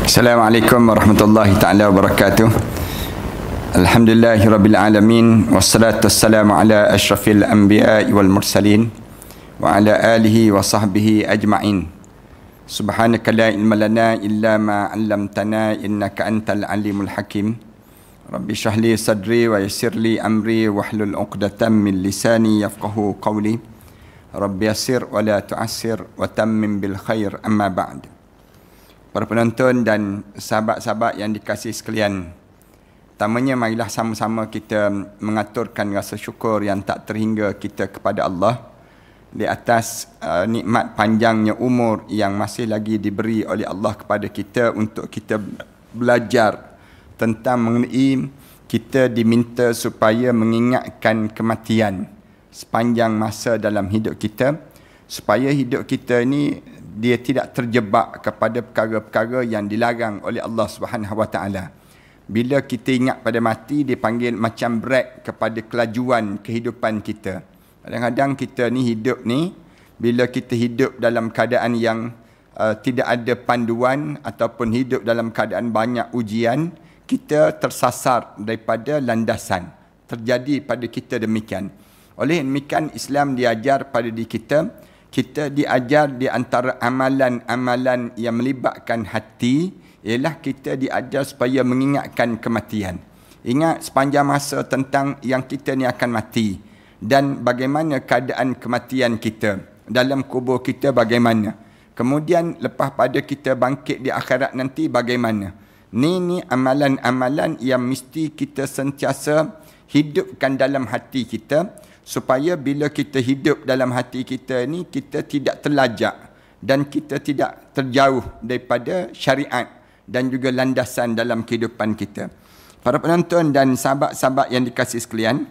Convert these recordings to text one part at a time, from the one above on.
Assalamualaikum warahmatullahi taala wabarakatuh. Alhamdulillahirabbil alamin wassalatu wassalamu ala asyrafil anbiya'i wal mursalin wa ala alihi wa sahbihi ajma'in. Subhanaka la ilma lana illa ma 'allamtana innaka antal alimul hakim. Rabbi shrah li sadri wa yassir li amri wahlul 'uqdatam min lisani yafqahu qawli. Rabbi yassir wa la tu'assir wa tammim bil khair, amma ba'd. Para penonton dan sahabat-sahabat yang dikasihi sekalian, pertamanya marilah sama-sama kita mengaturkan rasa syukur yang tak terhingga kita kepada Allah di atas nikmat panjangnya umur yang masih lagi diberi oleh Allah kepada kita untuk kita belajar tentang mengenai kita diminta supaya mengingatkan kematian sepanjang masa dalam hidup kita, supaya hidup kita ini dia tidak terjebak kepada perkara-perkara yang dilarang oleh Allah Subhanahu Wa Taala. Bila kita ingat pada mati, dia panggil macam brek kepada kelajuan kehidupan kita. Kadang-kadang kita ni hidup ni, bila kita hidup dalam keadaan yang tidak ada panduan ataupun hidup dalam keadaan banyak ujian, kita tersasar daripada landasan. Terjadi pada kita demikian. Oleh demikian, Islam diajar pada diri kita diajar di antara amalan-amalan yang melibatkan hati, ialah kita diajar supaya mengingatkan kematian. Ingat sepanjang masa tentang yang kita ni akan mati dan bagaimana keadaan kematian kita. Dalam kubur kita bagaimana. Kemudian lepas pada kita bangkit di akhirat nanti bagaimana. Ni amalan-amalan yang mesti kita sentiasa hidupkan dalam hati kita, supaya bila kita hidup dalam hati kita ni, kita tidak terlajak dan kita tidak terjauh daripada syariat dan juga landasan dalam kehidupan kita. Para penonton dan sahabat-sahabat yang dikasihi sekalian,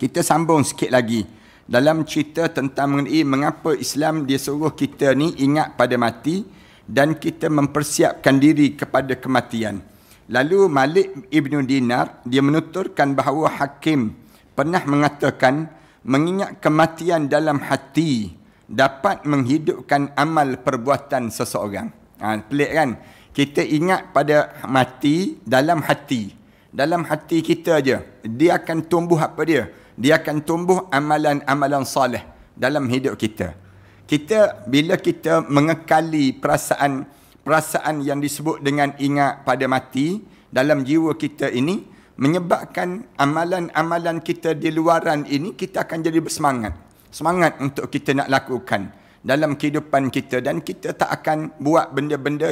kita sambung sikit lagi dalam cerita tentang mengenai mengapa Islam dia suruh kita ni ingat pada mati dan kita mempersiapkan diri kepada kematian. Lalu Malik Ibn Dinar dia menuturkan bahawa Hakim pernah mengatakan mengingat kematian dalam hati dapat menghidupkan amal perbuatan seseorang. Pelik kan? Kita ingat pada mati dalam hati. Dalam hati kita aja. Dia akan tumbuh apa dia? Dia akan tumbuh amalan-amalan soleh dalam hidup kita. Bila kita mengekali perasaan yang disebut dengan ingat pada mati dalam jiwa kita ini, menyebabkan amalan-amalan kita di luaran ini, kita akan jadi bersemangat. Semangat untuk kita nak lakukan dalam kehidupan kita, dan kita tak akan buat benda-benda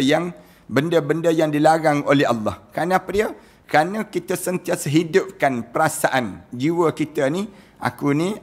yang dilarang oleh Allah. Kerana apa dia? Kerana kita sentiasa hidupkan perasaan jiwa kita ni, aku ni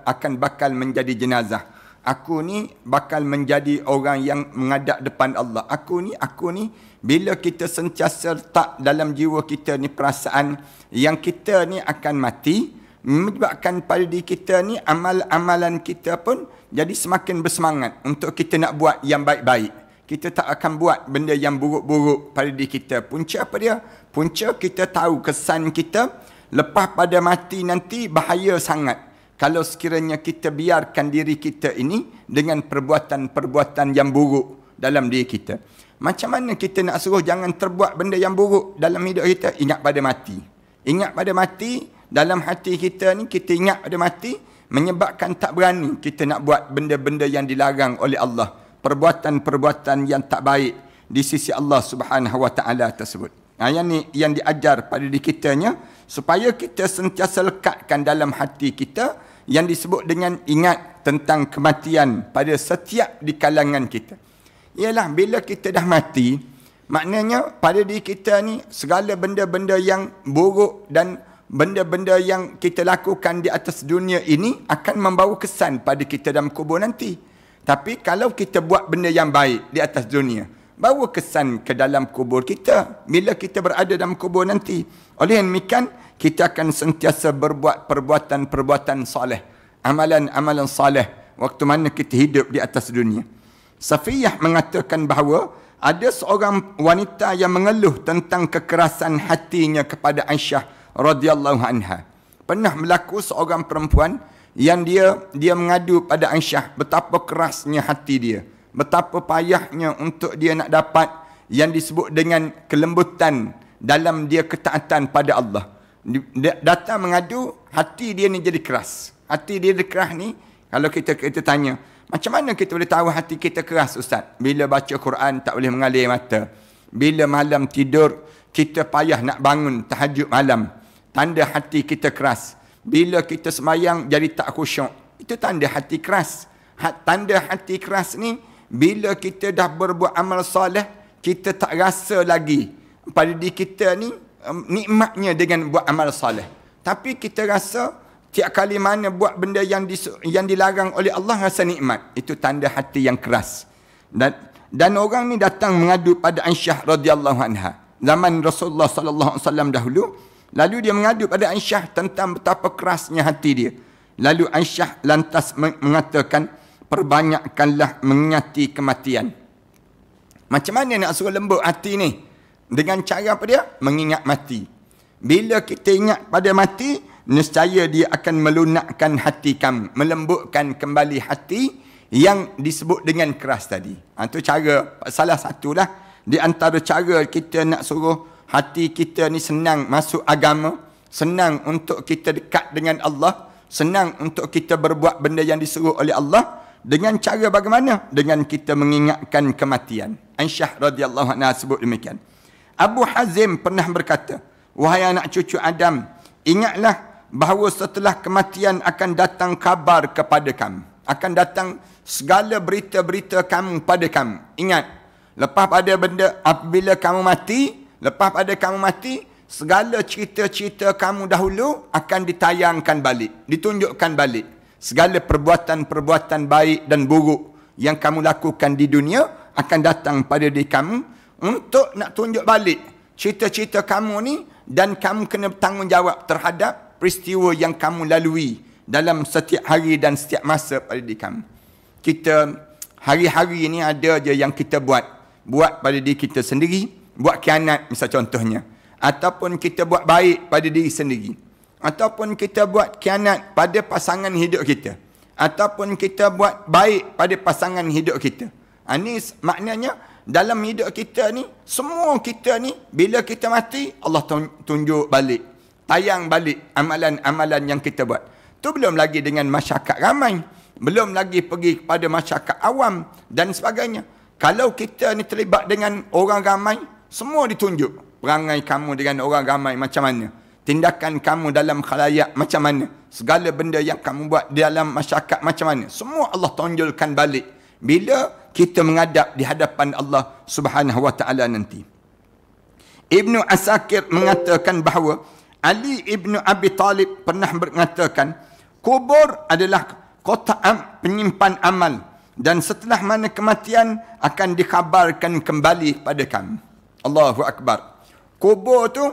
akan bakal menjadi jenazah. Aku ni bakal menjadi orang yang menghadap depan Allah. Aku ni. Bila kita sentiasa letak dalam jiwa kita ni perasaan yang kita ni akan mati, menyebabkan pada diri kita ni amalan kita pun jadi semakin bersemangat untuk kita nak buat yang baik-baik. Kita tak akan buat benda yang buruk-buruk pada diri kita. Punca apa dia? Punca kita tahu kesan kita lepas pada mati nanti bahaya sangat kalau sekiranya kita biarkan diri kita ini dengan perbuatan-perbuatan yang buruk dalam diri kita. Macam mana kita nak suruh jangan terbuat benda yang buruk dalam hidup kita? Ingat pada mati. Ingat pada mati, dalam hati kita ni, kita ingat pada mati, menyebabkan tak berani kita nak buat benda-benda yang dilarang oleh Allah. Perbuatan-perbuatan yang tak baik di sisi Allah Subhanahu Wa Taala tersebut. Yang diajar pada diri kitanya, supaya kita sentiasa lekatkan dalam hati kita yang disebut dengan ingat tentang kematian pada setiap di kalangan kita. Ialah bila kita dah mati, maknanya pada diri kita ni segala benda-benda yang buruk dan benda-benda yang kita lakukan di atas dunia ini akan membawa kesan pada kita dalam kubur nanti. Tapi kalau kita buat benda yang baik di atas dunia, bawa kesan ke dalam kubur kita bila kita berada dalam kubur nanti. Oleh demikian, kita akan sentiasa berbuat perbuatan-perbuatan soleh, amalan-amalan soleh waktu mana kita hidup di atas dunia. Safiyah mengatakan bahawa ada seorang wanita yang mengeluh tentang kekerasan hatinya kepada Aisyah radhiyallahu anha. Pernah berlaku seorang perempuan yang dia mengadu pada Aisyah betapa kerasnya hati dia, betapa payahnya untuk dia nak dapat yang disebut dengan kelembutan dalam dia ketaatan pada Allah. Dia datang mengadu, hati dia ni jadi keras. Hati dia keras ni, kalau kita tanya, macam mana kita boleh tahu hati kita keras, Ustaz? Bila baca Quran tak boleh mengalir mata. Bila malam tidur, kita payah nak bangun tahajud malam. Tanda hati kita keras. Bila kita semayang jadi tak khusyuk. Itu tanda hati keras. Tanda hati keras ni, bila kita dah berbuat amal soleh, kita tak rasa lagi pada diri kita ni nikmatnya dengan buat amal soleh. Tapi kita rasa tiap kali mana buat benda yang dilarang oleh Allah, rasa nikmat. Itu tanda hati yang keras. Dan orang ni datang mengadu pada Aisyah radhiyallahu anha. Zaman Rasulullah sallallahu alaihi wasallam dahulu, lalu dia mengadu pada Aisyah tentang betapa kerasnya hati dia. Lalu Aisyah lantas mengatakan, perbanyakkanlah mengingati kematian. Macam mana nak suruh lembut hati ni? Dengan cara apa dia? Mengingat mati. Bila kita ingat pada mati, nescaya dia akan melunakkan hati kamu, melembutkan kembali hati yang disebut dengan keras tadi. Itu cara, salah satulah di antara cara kita nak suruh hati kita ni senang masuk agama, senang untuk kita dekat dengan Allah, senang untuk kita berbuat benda yang disuruh oleh Allah. Dengan cara bagaimana? Dengan kita mengingatkan kematian. Aisyah radhiyallahu anha sebut demikian. Abu Hazim pernah berkata, wahai anak cucu Adam, ingatlah bahawa setelah kematian akan datang kabar kepada kamu. Akan datang segala berita-berita kamu pada kamu. Ingat, lepas pada benda, apabila kamu mati, lepas pada kamu mati, segala cerita-cerita kamu dahulu akan ditayangkan balik, ditunjukkan balik. Segala perbuatan-perbuatan baik dan buruk yang kamu lakukan di dunia akan datang pada diri kamu untuk nak tunjuk balik cerita-cerita kamu ni, dan kamu kena bertanggungjawab terhadap peristiwa yang kamu lalui dalam setiap hari dan setiap masa pada diri kamu. Kita hari-hari ni ada je yang kita buat pada diri kita sendiri, buat khianat misal contohnya, ataupun kita buat baik pada diri sendiri, ataupun kita buat khianat pada pasangan hidup kita, ataupun kita buat baik pada pasangan hidup kita. Ini maknanya dalam hidup kita ni, semua kita ni, bila kita mati, Allah tunjuk balik, tayang balik amalan-amalan yang kita buat. Tu belum lagi dengan masyarakat ramai, belum lagi pergi kepada masyarakat awam dan sebagainya. Kalau kita ni terlibat dengan orang ramai, semua ditunjuk. Perangai kamu dengan orang ramai macam mana, tindakan kamu dalam khalayak macam mana, segala benda yang kamu buat di dalam masyarakat macam mana, semua Allah tonjolkan balik bila kita menghadap di hadapan Allah Subhanahu wa taala nanti. Ibnu Asakir mengatakan bahawa Ali ibnu Abi Talib pernah mengatakan, kubur adalah kotak penyimpan amal, dan setelah mana kematian akan dikhabarkan kembali pada kamu. Allahu Akbar. Kubur tu,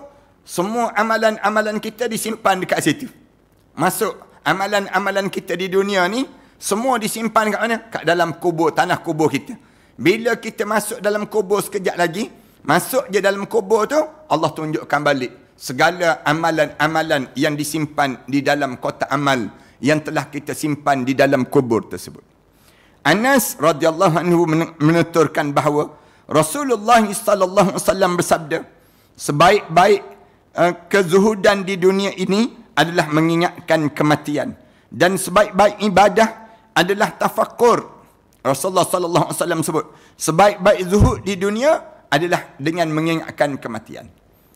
semua amalan-amalan kita disimpan dekat situ. Masuk amalan-amalan kita di dunia ni, semua disimpan kat mana? Kat dalam kubur, tanah kubur kita. Bila kita masuk dalam kubur sekejap lagi, masuk je dalam kubur tu, Allah tunjukkan balik segala amalan-amalan yang disimpan di dalam kotak amal yang telah kita simpan di dalam kubur tersebut. Anas radhiyallahu anhu menuturkan bahawa Rasulullah sallallahu alaihi wasallam bersabda, sebaik-baik kezuhudan di dunia ini adalah mengingatkan kematian, dan sebaik-baik ibadah adalah tafakkur. Rasulullah sallallahu alaihi wasallam sebut, sebaik-baik zuhud di dunia adalah dengan mengingatkan kematian.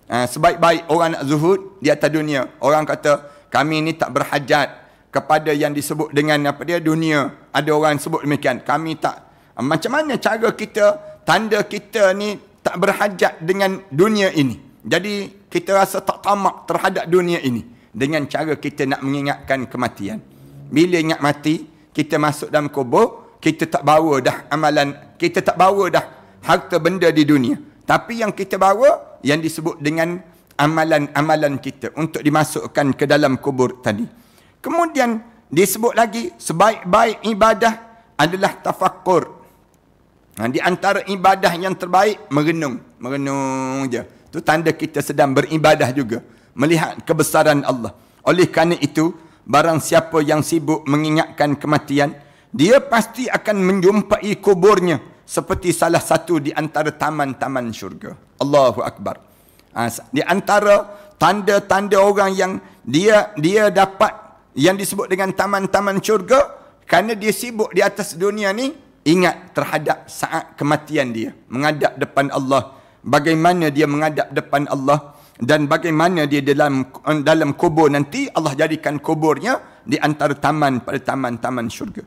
Sebaik-baik orang nak zuhud di atas dunia, orang kata kami ni tak berhajat kepada yang disebut dengan apa dia, dunia. Ada orang sebut demikian, kami tak. Macam mana cara kita, tanda kita ni tak berhajat dengan dunia ini? Jadi kita rasa tak tamak terhadap dunia ini dengan cara kita nak mengingatkan kematian. Bila ingat mati, kita masuk dalam kubur, kita tak bawa dah amalan, kita tak bawa dah harta benda di dunia. Tapi yang kita bawa, yang disebut dengan amalan-amalan kita untuk dimasukkan ke dalam kubur tadi. Kemudian disebut lagi, sebaik-baik ibadah adalah tafakkur. Di antara ibadah yang terbaik, merenung. Merenung je. Itu tanda kita sedang beribadah juga. Melihat kebesaran Allah. Oleh kerana itu, barang siapa yang sibuk mengingatkan kematian, dia pasti akan menjumpai kuburnya seperti salah satu di antara taman-taman syurga. Allahu Akbar. Di antara tanda-tanda orang yang dia dapat yang disebut dengan taman-taman syurga, kerana dia sibuk di atas dunia ni, ingat terhadap saat kematian dia, menghadap depan Allah. Bagaimana dia menghadap depan Allah dan bagaimana dia dalam kubur nanti, Allah jadikan kuburnya di antara taman pada taman-taman syurga.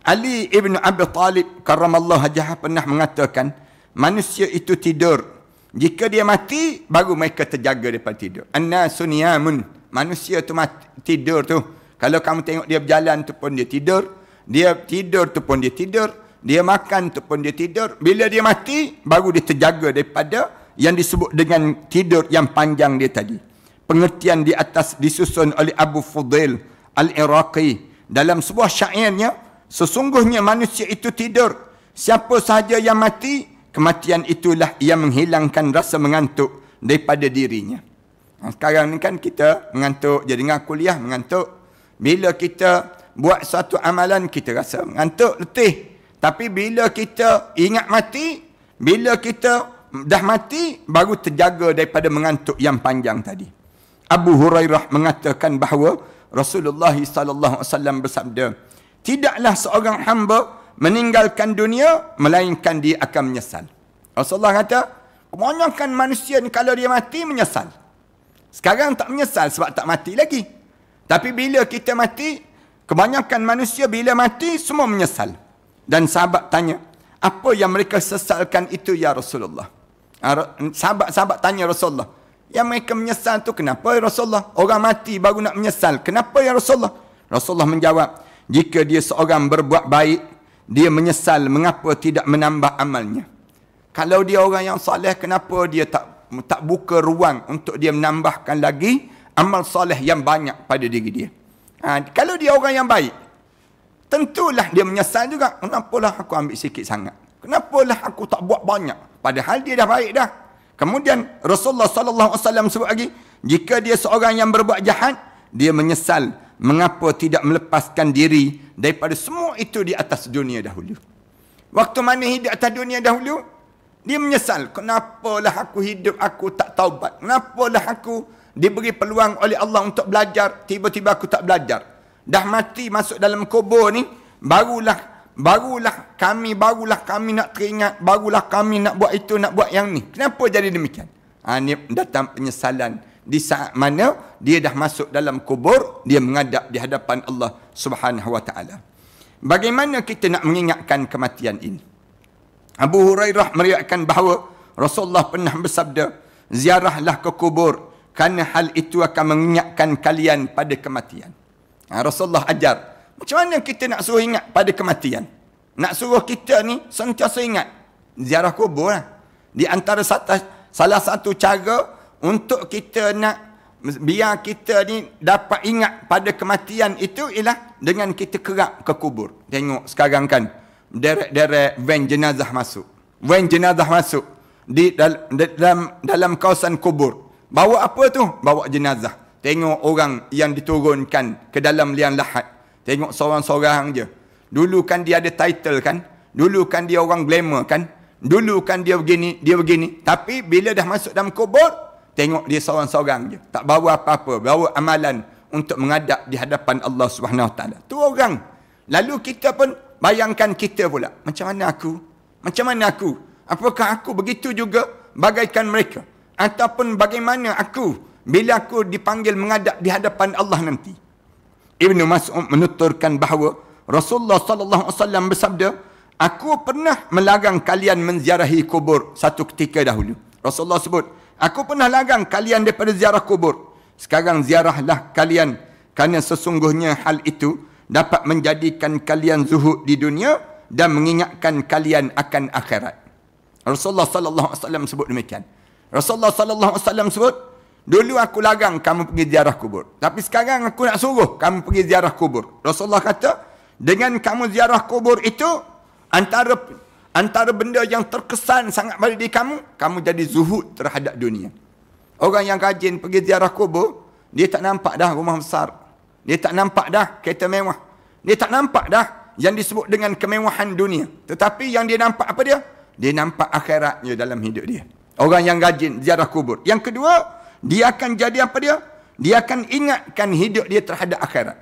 Ali ibn Abi Talib karramallahu wajhah pernah mengatakan, manusia itu tidur. Jika dia mati, baru mereka terjaga daripada tidur. An-nasu niyamun. Manusia tu tidur tu. Kalau kamu tengok dia berjalan tu pun dia tidur. Dia tidur tu pun dia tidur. Dia makan tu pun dia tidur. Bila dia mati, baru dia terjaga daripada yang disebut dengan tidur yang panjang dia tadi. Pengertian di atas disusun oleh Abu Fudail Al-Iraqi dalam sebuah syairnya, sesungguhnya manusia itu tidur. Siapa sahaja yang mati, kematian itulah yang menghilangkan rasa mengantuk daripada dirinya. Sekarang ni kan kita mengantuk, jadi dengar kuliah mengantuk. Bila kita buat satu amalan, kita rasa mengantuk, letih. Tapi bila kita ingat mati, bila kita dah mati, baru terjaga daripada mengantuk yang panjang tadi. Abu Hurairah mengatakan bahawa Rasulullah SAW bersabda, tidaklah seorang hamba meninggalkan dunia, melainkan dia akan menyesal. Rasulullah kata, kebanyakan manusia ni kalau dia mati, menyesal. Sekarang tak menyesal sebab tak mati lagi. Tapi bila kita mati, kebanyakan manusia bila mati, semua menyesal. Dan sahabat tanya, apa yang mereka sesalkan itu ya Rasulullah? Sahabat-sahabat tanya Rasulullah, yang mereka menyesal tu kenapa ya Rasulullah? Orang mati baru nak menyesal, kenapa ya Rasulullah? Rasulullah menjawab, jika dia seorang berbuat baik, dia menyesal mengapa tidak menambah amalnya. Kalau dia orang yang soleh, kenapa dia tak buka ruang untuk dia menambahkan lagi amal soleh yang banyak pada diri dia. Kalau dia orang yang baik, tentulah dia menyesal juga. Kenapalah aku ambil sikit sangat? Kenapalah aku tak buat banyak? Padahal dia dah baik dah. Kemudian Rasulullah SAW sebut lagi, jika dia seorang yang berbuat jahat, dia menyesal mengapa tidak melepaskan diri daripada semua itu di atas dunia dahulu. Waktu mana hidup atas dunia dahulu, dia menyesal. Kenapalah aku hidup, aku tak taubat? Kenapalah aku diberi peluang oleh Allah untuk belajar, tiba-tiba aku tak belajar? Dah mati masuk dalam kubur ni, barulah kami nak teringat, barulah kami nak buat itu, nak buat yang ni. Kenapa jadi demikian? Ni datang penyesalan di saat mana dia dah masuk dalam kubur, dia menghadap di hadapan Allah Subhanahu wa taala. Bagaimana kita nak mengingatkan kematian ini? Abu Hurairah meriwayatkan bahawa Rasulullah pernah bersabda, ziarahlah ke kubur kerana hal itu akan mengingatkan kalian pada kematian. Rasulullah ajar, macam mana kita nak suruh ingat pada kematian? Nak suruh kita ni sentiasa ingat, ziarah kubur lah. Di antara salah satu cara untuk kita nak biar kita ni dapat ingat pada kematian itu ialah dengan kita kerap ke kubur. Tengok sekarang kan, derek-derek van jenazah masuk. Van jenazah masuk di dalam kawasan kubur. Bawa apa tu? Bawa jenazah. Tengok orang yang diturunkan ke dalam liang lahat. Tengok seorang-seorang je. Dulu kan dia ada title kan. Dulu kan dia orang glamour kan. Dulu kan dia begini, dia begini. Tapi bila dah masuk dalam kubur, tengok dia seorang-seorang je. Tak bawa apa-apa. Bawa amalan untuk menghadap di hadapan Allah Subhanahu Wa Taala. Tu orang. Lalu kita pun bayangkan kita pula. Macam mana aku? Macam mana aku? Apakah aku begitu juga bagaikan mereka? Ataupun bagaimana aku bila aku dipanggil menghadap di hadapan Allah nanti? Ibnu Mas'ud menuturkan bahawa Rasulullah SAW bersabda, aku pernah melarang kalian menziarahi kubur satu ketika dahulu. Rasulullah sebut, aku pernah larang kalian daripada ziarah kubur. Sekarang ziarahlah kalian, kerana sesungguhnya hal itu dapat menjadikan kalian zuhud di dunia dan mengingatkan kalian akan akhirat. Rasulullah SAW sebut demikian. Rasulullah SAW sebut, dulu aku larang kamu pergi ziarah kubur, tapi sekarang aku nak suruh kamu pergi ziarah kubur. Rasulullah kata, dengan kamu ziarah kubur itu, antara benda yang terkesan sangat pada diri kamu, kamu jadi zuhud terhadap dunia. Orang yang rajin pergi ziarah kubur, dia tak nampak dah rumah besar, dia tak nampak dah kereta mewah, dia tak nampak dah yang disebut dengan kemewahan dunia. Tetapi yang dia nampak apa dia? Dia nampak akhiratnya dalam hidup dia. Orang yang rajin ziarah kubur. Yang kedua, dia akan jadi apa dia? Dia akan ingatkan hidup dia terhadap akhirat.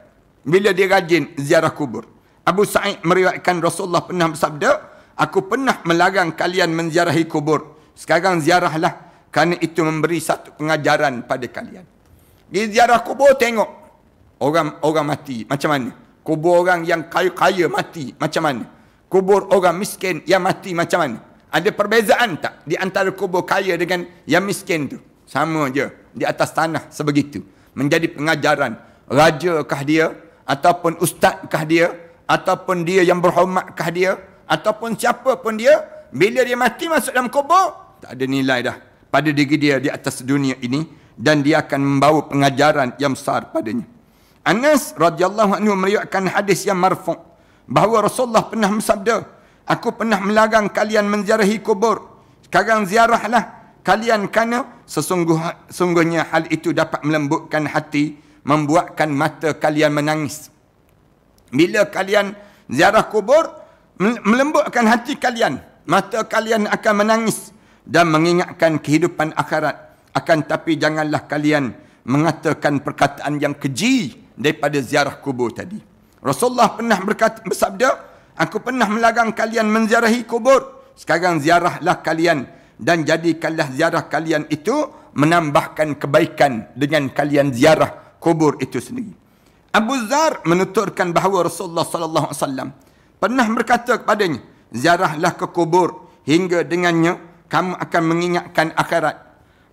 Bila dia rajin ziarah kubur. Abu Sa'id meriwayatkan Rasulullah pernah bersabda, aku pernah melarang kalian menziarahi kubur. Sekarang ziarahlah, kerana itu memberi satu pengajaran pada kalian. Di ziarah kubur tengok orang mati macam mana. Kubur orang yang kaya-kaya mati macam mana. Kubur orang miskin yang mati macam mana. Ada perbezaan tak di antara kubur kaya dengan yang miskin tu? Sama je, di atas tanah sebegitu. Menjadi pengajaran. Rajakah dia, ataupun ustazkah dia, ataupun dia yang berhormatkah dia, ataupun siapa pun dia, bila dia mati masuk dalam kubur, tak ada nilai dah pada diri dia di atas dunia ini, dan dia akan membawa pengajaran yang besar padanya. Anas radhiyallahu anhu meriwayatkan hadis yang marfu' bahawa Rasulullah pernah bersabda, aku pernah melarang kalian menziarahi kubur. Sekarang ziarahlah kalian, kerana sesungguhnya hal itu dapat melembutkan hati, membuatkan mata kalian menangis. Bila kalian ziarah kubur, melembutkan hati kalian, mata kalian akan menangis dan mengingatkan kehidupan akhirat. Akan tapi janganlah kalian mengatakan perkataan yang keji daripada ziarah kubur tadi. Rasulullah pernah bersabda, aku pernah melarang kalian menziarahi kubur. Sekarang ziarahlah kalian, dan jadikanlah ziarah kalian itu menambahkan kebaikan dengan kalian ziarah kubur itu sendiri. Abu Dzar menuturkan bahawa Rasulullah sallallahu alaihi wasallam pernah berkata kepadanya, ziarahlah ke kubur hingga dengannya kamu akan mengingatkan akhirat.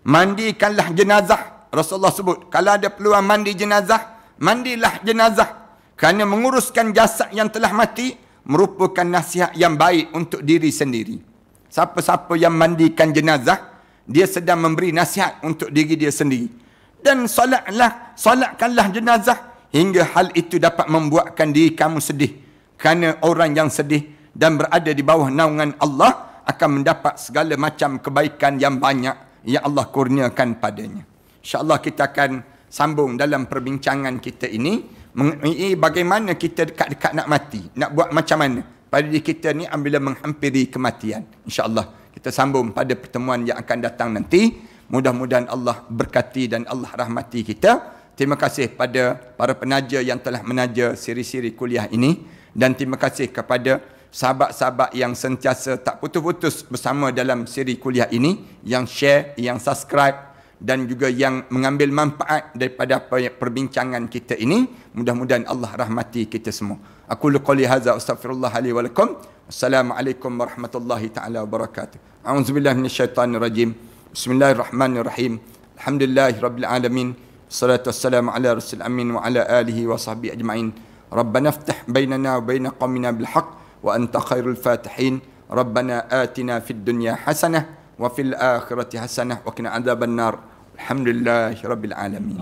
Mandikanlah jenazah. Rasulullah sebut, kalau ada peluang mandi jenazah, mandilah jenazah. Kerana menguruskan jasad yang telah mati merupakan nasihat yang baik untuk diri sendiri. Siapa-siapa yang mandikan jenazah, dia sedang memberi nasihat untuk diri dia sendiri. Dan solatkanlah jenazah hingga hal itu dapat membuatkan diri kamu sedih. Kerana orang yang sedih dan berada di bawah naungan Allah akan mendapat segala macam kebaikan yang banyak yang Allah kurniakan padanya. InsyaAllah kita akan sambung dalam perbincangan kita ini mengenai bagaimana kita dekat-dekat nak mati. Nak buat macam mana pada diri kita ni apabila menghampiri kematian. InsyaAllah kita sambung pada pertemuan yang akan datang nanti. Mudah-mudahan Allah berkati dan Allah rahmati kita. Terima kasih pada para penaja yang telah menaja siri-siri kuliah ini. Dan terima kasih kepada sahabat-sahabat yang sentiasa tak putus-putus bersama dalam siri kuliah ini, yang share, yang subscribe dan juga yang mengambil manfaat daripada perbincangan kita ini. Mudah-mudahan Allah rahmati kita semua. Aku qouli hadza astaghfirullah li wa lakum. Assalamualaikum warahmatullahi taala wabarakatuh. A'udzubillahi minasyaitonir rajim. Bismillahirrahmanirrahim. Alhamdulillahirabbil alamin. Wassalatu wassalamu ala rasul amin wa ala alihi wa sahbihi ajma'in. Rabbana iftah bainana wa bain qaumina bil haqq وأنت خير الفاتحين. ربنا آتنا في الدنيا حسنة وفي الآخرة حسنة وقنا عذاب النار. الحمد لله رب العالمين.